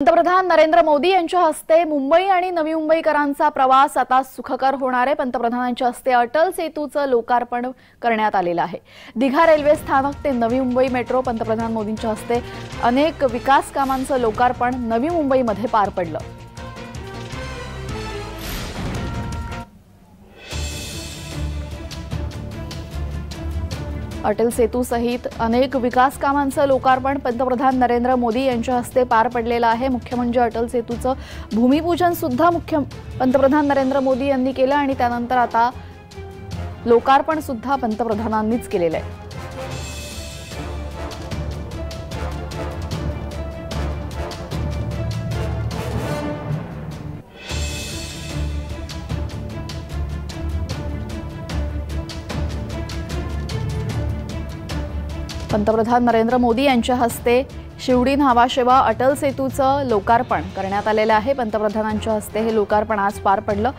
पंतप्रधान नरेंद्र मोदी यांच्या हस्ते मुंबई आणि नवी मुंबईकरांचा प्रवास आता सुखकर होणार आहे। पंतप्रधानांच्या हस्ते अटल सेतूचं लोकार्पण करण्यात आलेलं आहे। दिघा रेल्वे स्थानक ते नवी मुंबई मेट्रो पंतप्रधान मोदींच्या हस्ते अनेक विकास कामांचं लोकार्पण नवी मुंबईमध्ये पार पडलं। अटल सेतू सहित अनेक विकास कामांचं लोकार्पण पंतप्रधान नरेंद्र मोदी यांच्या हस्ते पार पडलेलं आहे। मुख्य म्हणजे अटल सेतूचं भूमिपूजन सुद्धा पंतप्रधान नरेंद्र मोदी यांनी केलं आणि त्यानंतर आता लोकार्पण सुद्धा पंतप्रधानांनीच केलेलं आहे। पंतप्रधान नरेंद्र मोदी यांच्या हस्ते शिवडी न्हावाशेवा अटल सेतूचं लोकार्पण करण्यात आलेलं आहे। पंतप्रधानांच्या हस्ते हे लोकार्पण आज पार पडलं।